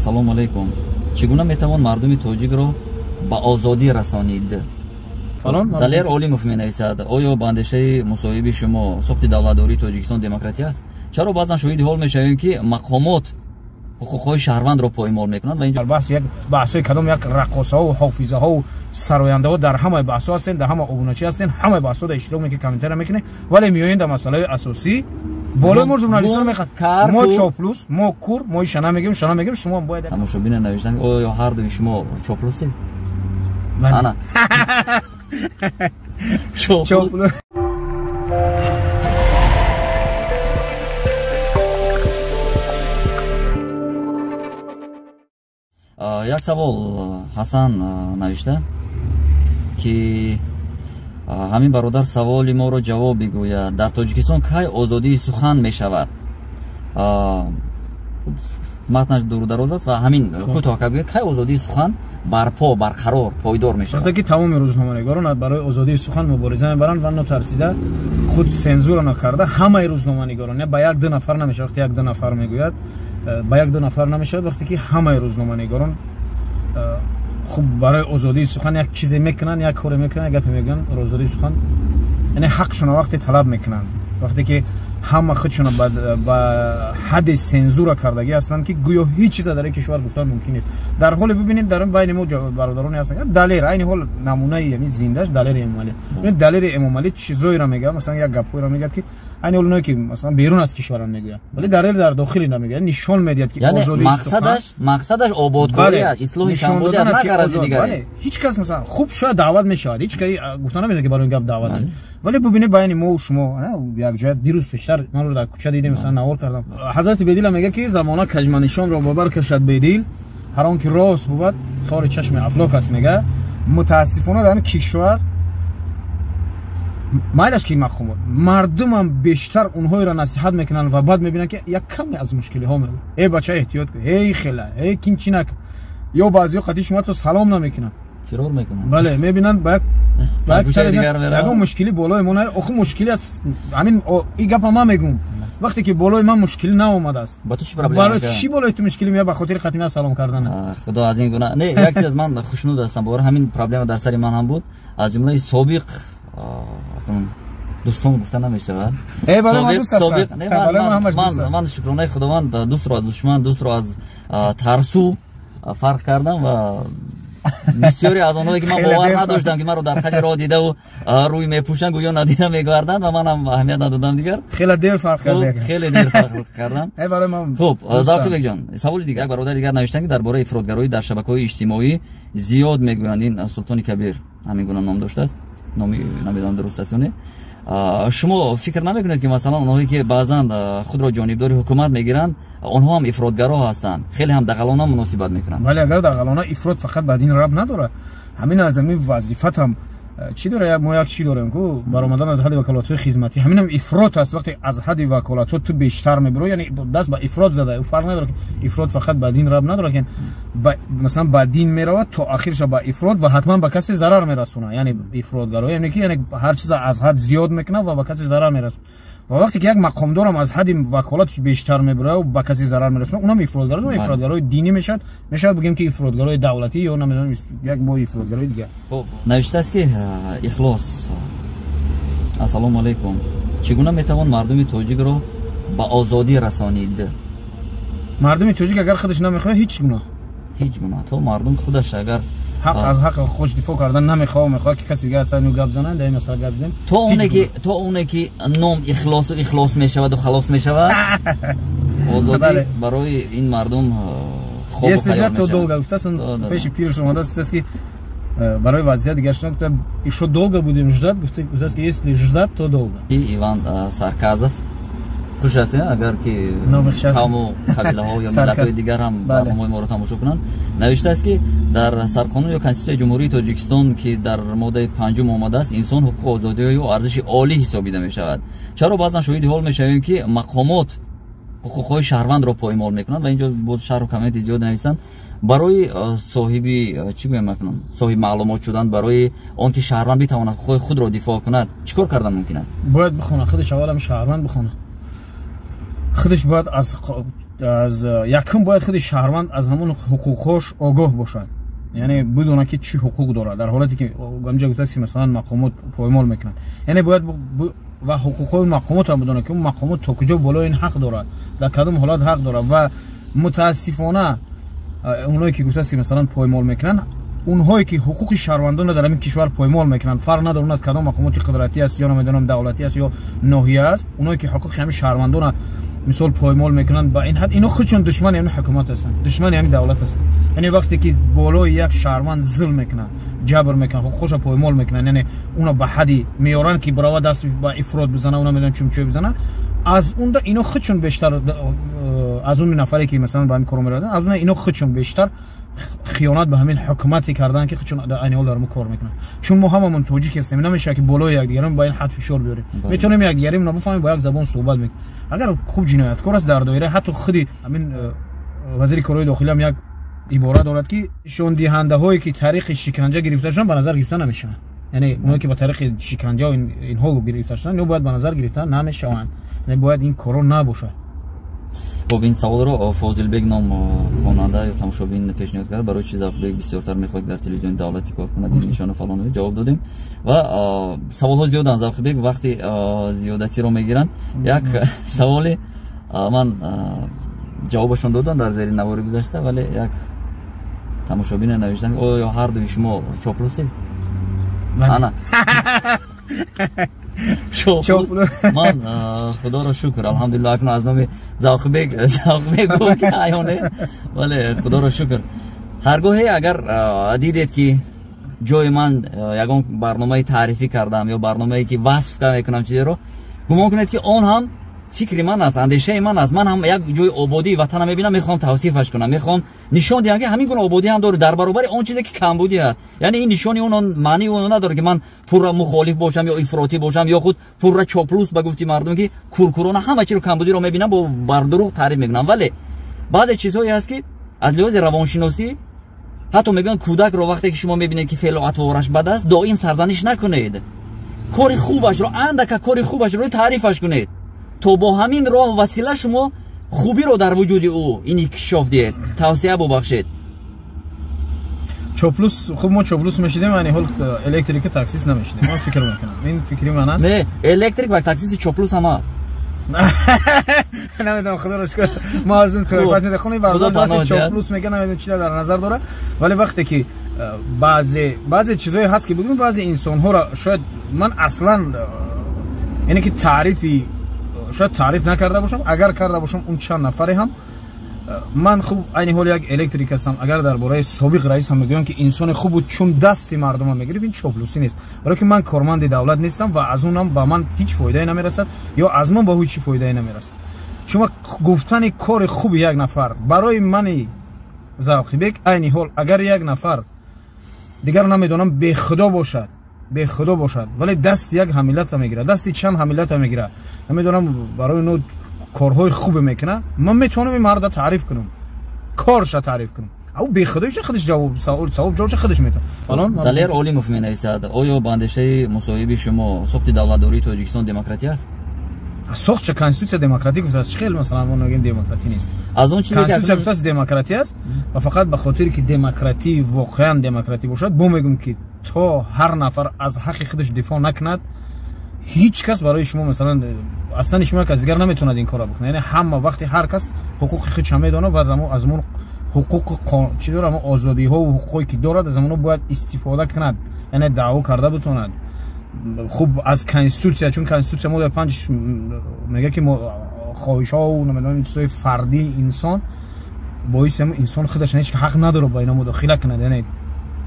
ассалому алайкум. Чигуна метавон мардуми тоҷикро ба озодӣ расонид? Далер Олимов менависад. Оё ба андешаи мусоҳиби шумо сохти давлатдории Тоҷикистон демократия аст? Чаро баъзан шоҳиди ҳол мешавем ки мақомот ҳуқуқҳои шаҳрвандро поимол мекунанд ва инҷо баҳс як баҳсои кадом як раққосаҳо ҳофизаҳо сарояндаҳо дар ҳамаи баҳсҳо ҳастен, дар ҳама обуначӣ ҳастен, ҳамаи баҳсҳо дар иштирок мекунед, комментария мекунед, вале миёед дар масъалаи асосӣ болои мо журналистон мехоҳад. Мо чоплус, мо кур, мо шана мегӯем, шумо бояд тамошобина навиштанд. Оё ҳардуи шумо чоплусед? Ана чоплус. Як савол Ҳасан навишта ки ҳамин бародар саволи моро ҷавоб бигӯяд. Дар Тоҷикистон кай озодии сухан мешавад? матнаш дурудароз аст ва ҳамин кӯтоҳ кай озодии сухан барпо барқарор пойдор мешавад? вақте ки тамоми рӯзноманигорон барои озодии сухан мубориза мебаранд ва нотарсида худ сензура накарда ҳамаи рӯзноманигорон ба як ду нафар намешавад. вақте як ду нафар мегӯяд ба як ду нафар намешавад, вақте ки ҳамаи рӯзноманигорон хуб барои озодии сухан як чизе мекунанд, як коре мекунанд, гапе мегӯянд. озодии сухан яъне ҳақшона вақте талаб мекунанд, вақте ки ҳама худшона ба ҳадди сензура кардагӣ ҳастанд ки гӯё ҳеҷ чизе дар кишвар гуфтан мумкин нест. дар ҳоле бибинед дар байни мо бародароне ҳастанд. далер айни ҳол намунаи ями зиндаш далери эмомалӣ. далери эмомалӣ чизоеро мегӯяд, масалан як гапҳоеро мегӯяд ки айни ҳол оное ки масалан берун аз кишваран мегӯяд, вале далер дар дохили намегӯяд. нишон медиҳад ки озодии мақсадаш ободкорӣ аст, ислоҳи камбудият, на ғарази дигаре. ҳеҷ кас масалан хуб шояд даъват мешавад, ҳеҷ кас гуфта намедиҳад ки барои гап даъват. вале бубинед байни мо шумо як ҷоя дирӯз пештар манро дар кӯча дидем, مثلا навор кардам. ҳазрати бедил мега ки замона каҷманишонро бобар кашад бедил, ҳар он ки рост буд хори чашми афлок аст мега. мутаассифона дар кишвар майлаш ки махумот мардумам бештар онҳоеро насиҳат мекунанд ва баъд мебинанд ки як каме аз мушкилиҳо мегӯянд. бача эҳтиёт кун, хела кинчинак, ё баъзиҳо қати шумо то салом намекунанд, фирор мекунанд. бале мебинанд ба ягон мушкили болои мо оху мушкили аст. ҳамин и гапа ман мегӯм, вақте ки болои ман мушкилӣ наомадааст. барои чӣ болои ту мушкилӣ меяд? ба хотири қатина салом кардан. худо аз ин гуна не як чиз ман хушнуд ҳастам. бовар ҳамин проблема дар сари ман ҳам буд. аз ҷумлаи собиқ дӯстон гуфта намешавад. ман шукронаи худованд дӯстро аз душман, дӯстро аз тарсу фарқ кардам ва бисёре аз онҳое ки ман бовар надоштам ки маро дар хади роҳ дидаву рӯй мепӯшанд гӯё надида мегарданд ва манам аҳамият надодам. дигар хеле дер фарқ кардам. хуб завқибекҷон, саволи дигар, як бародар дигар навиштанд ки дар бораи ифротгароӣ дар шабакаҳои иҷтимоӣ зиёд мегӯянд. ин Султони Кабир ҳамин гуна ном доштааст, номи намедонам дуруст аст ё не. шумо фикр намекунед ки масалан онҳое ки баъзан худро ҷонибдори ҳукумат мегиранд, онҳо ҳам ифротгаро ҳастанд, хеле ҳам дағалона муносибат мекунанд? бале, агар дағалона ифрот фақат ба дин рабт надорад, ҳамин аз ҳамин вазифатам чӣ дора? мо як чӣ дорем ку баромадан аз ҳадди ваколатҳои хизматӣ, ҳаминам ифрот аст. вақте аз ҳадди ваколатҳо ту бештар мебаро, яъне даст ба ифрот зада. фарқ надорад ки ифрот фақат ба дин рабт надорад, ки масалан ба дин меравад то ахирша ба ифрот ва ҳатман ба касе зарар мерасонад. яъне ифротгаро яъне ки ҳар чиза аз ҳад зиёд мекунад ва ба касе зарар мерасонад. ва вақте ки як мақомдорам аз ҳадди ваколат бештар мебаро ва ба касе зарар мерасонад, онам ифротгаро. ифротгарои динӣ мешавад бигем ки ифротгарои давлатӣ ё намедонам як бо ифротгарои дигар. навиштааст ки ихлос. ассалому алайкум. чигуна метавон мардуми тоҷикро ба озодӣ расонид? мардуми тоҷик агар худаш намехоҳад ҳеҷ гуноҳ то мардум худаш агар аз ҳаққи худ дифоъ кардан намехоҳад ки каси дигар тану гап занад, дар ин масъала гап занем. то оне ки ном ихлос мешаваду халос мешавад, озодӣ барои ин мардум хоб ҳаёт то долго гуфтасон пеши пирш омадааст ки барои вазъият дигар шуд гуфта ишо долго будем ждать, гуфтааст ки если ждать то долго. Иван Сарказов хуш аст агар ки қавму қабилаҳо ё миллатҳои дигар ҳам барномаи моро тамошо кунанд. навиштааст ки дар сарқонун ё конститутсияи ҷумҳурии Тоҷикистон ки дар моддаи 5 омадааст, инсон ҳуқуқу озодиҳои арзиши олӣ ҳисобида мешавад. чаро баъзан шоҳиди ҳол мешавем ки мақомот ҳуқуқҳои шаҳрвандро поимол мекунанд ва инҷо боз шарҳу комменти зиёд нависанд. барои соҳиби чӣ гӯям акнун соҳиб маълумот шудан, барои он ки шаҳрванд битавонад ҳуқуқи худро дифоъ кунад, чӣ кор кардан мумкин аст? бояд бихонад, худаш аввалам шаҳрванд бихонад. худаш бояд аз از یکم باید خود شهروند از همون حقوقش آگاه باشد، یعنی بدونه که چی حقوق داره. در حالتی که گمجا گفته مثلا مقامات پایمال میکنن، یعنی باید و حقوق مقامات هم بدونه که اون مقامات تا کجا بالا این حق داره، در کدام حالات حق داره. و متاسفانه اونایی که گفته مثلا پایمال میکنن، اونهایی که حقوق شهروندان در این کشور پایمال میکنن، فرق نداره اون از کدام مقامات قدرتی است یا نمیدونم دولتی است یا ناحیه است، اونایی که حقوق همه شهروندان مثال پایمال میکنن با این حد، اینا خودشون دشمن یعنی حکومت هستن، دشمن یعنی دولت هستن. یعنی وقتی که بالای یک شهروند ظلم میکنن، جبر میکنن، حقوقش پایمال میکنن، یعنی اونا به حدی میارن که برای دست با افراد بزنن، اونا میدونن چمچوی بزنن، از اون اینا خودشون بیشتر از اون نفری که مثلا با همین کارو میردن، از اون اینا خودشون بیشتر خیانت به همین حکومتی کردن که خودشون در عین حال دارن کار میکنن. چون ما هممون توجیه هستیم، نمیشه که بالای یک دیگران با این حد فشار بیاریم. میتونیم یک دیگریم نبفهمیم با یک زبان صحبت میکنیم. اگر خوب جنایتکار است در دایره، حتی خودی همین وزیر کارهای داخلی هم یک عبارت دارد که شون دهنده هایی که طریق شکنجه گرفته شدن به نظر گرفته نمیشن، یعنی اونایی که با طریق شکنجه و اینها گرفته شدن اینو باید به نظر گرفته نمیشن، یعنی باید این کارو نباشه. خب این سوال رو فاضل نام خواننده یا تماشابین پیشنهاد کرد، برای چیز افضل بسیارتر میخواد در تلویزیون دولتی کار کنه، این نشانه فلان جواب دادیم و سوال ها زیاد از افضل وقتی زیادتی رو میگیرن. یک سوالی من جوابشون دادم در زیر نوار گذشته، ولی یک تماشابین نوشتن یا هر دوی شما چاپلوسی؟ نه من خدا رو شکر الحمدلله اکنون از نام ذوق بیگ گفت که ایونه، ولی خدا رو شکر هرگاهی اگر دیدید که جای من یگان برنامه تعریفی کردم یا برنامه‌ای که وصف میکنم چیزی رو، گمان کنید که اون هم فکر من است، اندیشه من است، من هم یک جای آبادی وطنم میبینم میخوام توصیفش کنم، میخوام نشون دهم که همین گونه آبادی هم داره در برابر اون چیزی که کمبودی است. یعنی این نشونی اون معنی اون نداره که من پورا مخالف باشم یا افراطی باشم یا خود پورا چاپلوس به گفتی مردم که کورکورانه همه چی رو کمبودی رو میبینم با بردروغ تعریف میکنم. ولی بعض چیزهایی هست که از لحاظ روانشناسی حتی میگن کودک رو وقتی که شما میبینید که فعل و اطوارش بد است دائم سرزنش نکنید، کار خوبش رو اندک کار خوبش رو تعریفش کنید تو با همین راه وسیله شما خوبی رو در وجود او این اکتشاف دید، توصیه ببخشید. چاپلوس خب ما چاپلوس میشیدیم، یعنی حال الکتریک تاکسیس نمیشیدیم. من فکر میکنم این فکری من است. نه الکتریک و تاکسیس چاپلوس هم هست. نمیدونم خدا رو شکر ما از اون طرفات میخونیم برنامه چاپلوس میگن نمیدونم چی در نظر داره، ولی وقتی که بعضی چیزایی هست که بگیم بعضی انسان ها را شاید من اصلا یعنی که تعریفی شاید تعریف نکرده باشم، اگر کرده باشم اون چند نفری هم من خوب عین حال یک الکتریک هستم. اگر درباره سابق رئیس هم میگم که انسان خوب بود چون دست مردم میگیره، این چاپلوسی نیست، برای که من کارمند دولت نیستم و از اونم با من هیچ فایده نمیرسد یا از من با هیچ فایده نمیرسد. شما گفتن کار خوب یک نفر برای من ذوقی بیگ عین حال اگر یک نفر دیگر نمیدونم به خدا باشد ولی دست یک حملت میگیره، دست چند حملت میگیره، نمیدونم برای نو کارهای خوب میکنه، من میتونم این مرد تعریف کنم، کارش تعریف کنم، او به خدایش خودش جواب جوابش خودش میده. فلان دلیر اولیموف مینویسد آیا باندشه مصاحبه شما ساخت دولتداری تاجیکستان دموکراتی است؟ ساخت چه کانستیتوسیا دموکراتیک است؟ خیلی مثلا ما میگیم دموکراتی نیست، از اون چیزی که کانستیتوسیا دموکراتی است و فقط به خاطر که دموکراتی واقعا دموکراتی باشد ما میگم که تا هر نفر از حق خودش دفاع نکند هیچ کس برای شما مثلا اصلا شما کس دیگر نمیتونه این کارو بکنه. یعنی همه وقتی هر کس حقوق خودش میدونه و از اون حقوق چی داره، آزادی ها و حقوقی که دارد از اونها باید استفاده کند، یعنی دعوا کرده بتوند. خوب از کانستیتوسیا، چون کانستیتوسیا ماده 5 میگه که خواهش ها و نمیدونم چیزای فردی انسان باعث انسان خودش هیچ حق نداره با اینا مداخله کنه، یعنی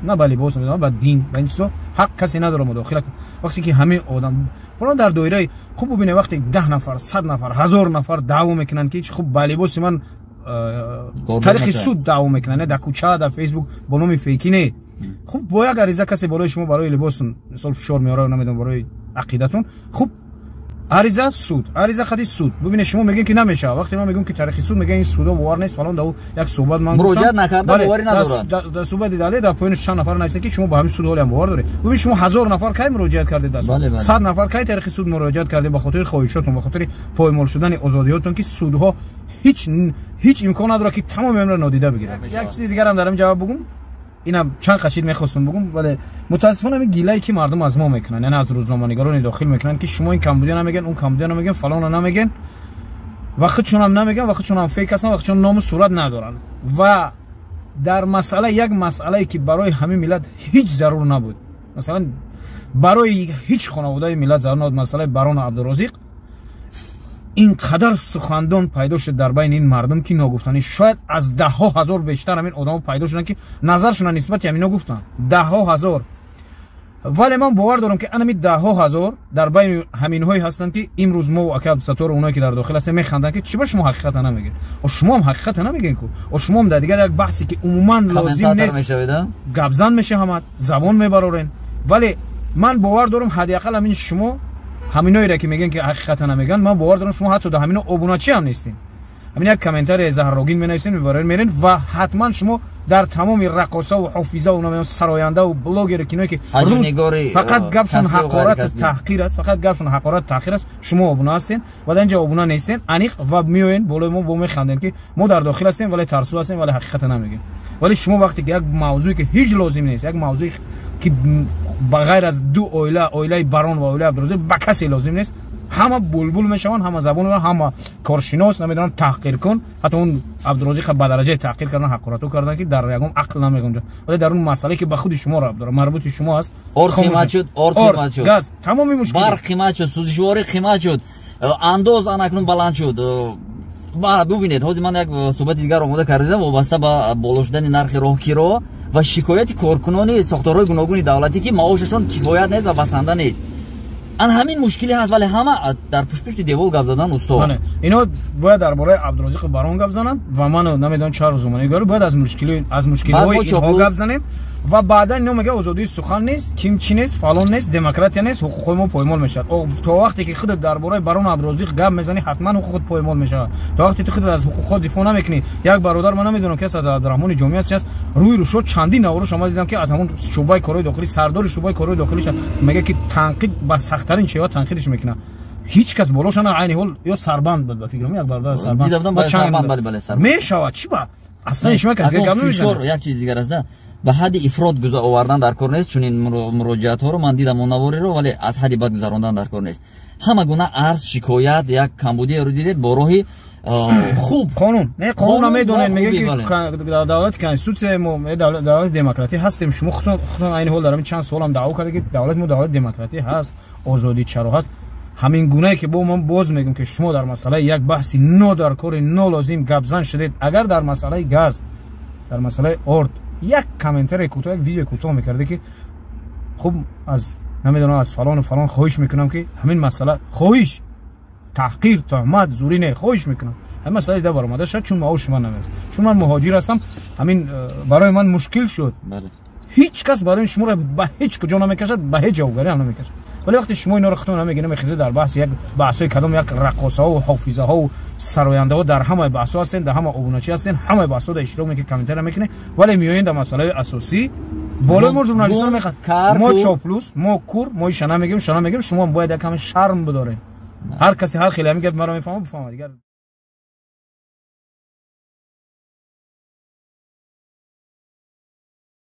نه بلی باز میدونم با دین و این چیزا حق کسی نداره مداخله کنه. وقتی که همه آدم فلان در دایره خوب ببینه وقتی 10 نفر 100 نفر 1000 نفر دعوا میکنن که خب بلی باز من طریق سود دعوا میکنن در کوچه در فیسبوک با نام فیکی نه، خب باید غریزه کسی برای شما برای لباستون مثلا فشار میاره نمیدونم برای عقیدتون، خب عریضه سود عریضه خدی سود ببینید شما میگین که نمیشه وقتی ما میگم که تاریخی سود میگن این سودا باور نیست فلان دو یک صحبت من مراجعه نکرده باوری ندارن در صحبت دیداله در پایینش چند نفر نوشته که شما با همین سود هم باور دارید ببین شما 1000 نفر کی مراجعه کردید دست 100 نفر کی تاریخی سود مراجعه کردید به خاطر خواهشاتون به خاطر پایمال شدن آزادیاتون که سودها هیچ امکان نداره که تمام عمر نادیده بگیرن یک چیز دیگه هم دارم جواب بگم اینم چند قشید میخواستم بگم ولی متاسفانه این گیلایی که مردم از ما میکنن یعنی از روزنامه‌نگاران داخل میکنن که شما این کمبودی نمیگن اون کمبودی نمیگن فلان نمیگن وقتشون هم نمیگن وقتشون هم فیک هستن وقتشون نام صورت ندارن و در مسئله یک مسئله که برای همه ملت هیچ ضرور نبود مثلا برای هیچ خانواده ملت ضرور نبود مسئله باران عبدالرازق اینقدر سخندان پیدا شد در بین این مردم که نگفتنی شاید از 10,000 بیشتر همین آدم پیدا شدن که نظرشون نسبت همین نگفتن 10,000 ولی من باور دارم که همین 10,000 در بین همین هایی هستند که امروز ما و اکاب سطور اونایی که در داخل هستن میخندن که چی با شما حقیقت نمیگین و شما هم حقیقت نمیگین که و شما هم در دیگه یک بحثی که عموما لازم نیست گبزن میشه همت زبان میبرورین ولی من باور دارم حداقل همین شما همینایی را که میگن که حقیقت نمیگن من باور دارم شما حتی در همین ابوناچی هم نیستین همین یک کامنتار زهرآگین مینویسین میبرین میرین و حتما شما در تمام رقاصا و حافظا و نمیدونم سراینده و بلاگر که فقط گپشون حقارت تحقیر است فقط گپشون حقارت تحقیر است شما ابونا هستین و در اینجا ابونا نیستین انیق و میوین بالای ما با میخندین که ما در داخل هستیم ولی ترسو هستیم ولی حقیقت نمیگیم ولی شما وقتی که یک موضوعی که هیچ لازم نیست یک موضوعی که بغیر از دو اویله باران و اویله عبدالرازق با کسی لازم نیست همه بلبل میشون همه زبون میبرن همه کارشناس نمیدونن تحقیر کن حتی اون عبدالرازق به درجه تحقیر کردن حقارتو کردن که در یگم عقل نمیگه اونجا ولی در اون مسئله که به خود شما ربط داره مربوط شما است اور قیمت شد گاز تمام مشکل بار قیمت شد سوزشواری قیمت شد انداز اناکنون بلند شد ببینید حاضر من یک صحبت دیگر آماده کردم وابسته به بالا شدن نرخ راهگیرا و شکایت کارکنان ساختارهای گوناگون دولتی که معاششون کفایت نیست و بسنده نیست ان همین مشکلی هست ولی همه در پشت دیوار گپ زدن استاد اینا باید درباره عبدالرازق باران گپ زنن و من نمیدونم چه روزنامه‌نگار باید از مشکلی های اینها گپ زنیم و بعدا اینا میگه آزادی سخن نیست کیم چی نیست فلان نیست دموکراسی نیست حقوق ما پایمال میشه تا وقتی که خودت درباره باران عبدالرازق گپ میزنی حتما حقوقت پایمال میشه تا وقتی تو خودت از حقوق دفاع نمیکنی یک برادر من نمیدونم که از عبدالرحمن جمعی است روی رو شد چندین نوارو شما دیدم که از همون شعبه کارهای داخلی سردار شعبه کارهای داخلیش میگه که تنقید با سخت‌ترین شیوه تنقیدش میکنه هیچ کس بالاش نه عین حال یا سربند بود فکر کنم یک برادر سربند دیدم با سربند بله سربند میشود چی با اصلا هیچ کس گپ نمیزنه یک چیز دیگه است به حد افراط گذار آوردن در کار نیست چون این مراجعات ها رو من دیدم اون نواری رو ولی از حد بعد گذراندن در کار نیست همه گونه عرض شکایت یک کمبودی رو دیدید با راهی خوب قانون نه قانون میدونن میگه که دولت کنستیتوسیون دولت دموکراتی هستیم شما خودتون این حال دارم چند سال هم دعوا کردید که دولت ما دولت دموکراتی هست آزادی چرا هست همین گونه که با من باز میگم که شما در مسئله یک بحثی نو در کار نو لازم گپزن شدید اگر در مسئله گاز در مسئله ارد یک کامنتر کوتاه یک ویدیو کوتاه میکرده که خب از نمیدونم از فلان و فلان خواهش میکنم که همین مسئله خواهش تحقیر تهمت زوری نه خواهش میکنم همین مسئله ده برآمده شد چون معاش من نمیاد چون من مهاجر هستم همین برای من مشکل شد بله هیچ کس برای شما را به هیچ کجا نمیکشد به هیچ جوگری هم نمیکشد ولی وقتی شما اینا رو خودتون نمیگین میخیزه در بحث یک بحثای کدام یک رقاصه ها و حافظه ها و سراینده ها در همه بحثا هستن در همه ابوناچی هستن همه بحثا در اشتراک میکنه کامنتر میکنه ولی میایین در مسئله اساسی بالا ما ژورنالیستان میخواد ما چاپلوس ما کور ما شنا میگیم شما باید کم شرم بدارین هر کسی هر خیلی میگه مرا میفهمه بفهمه دیگه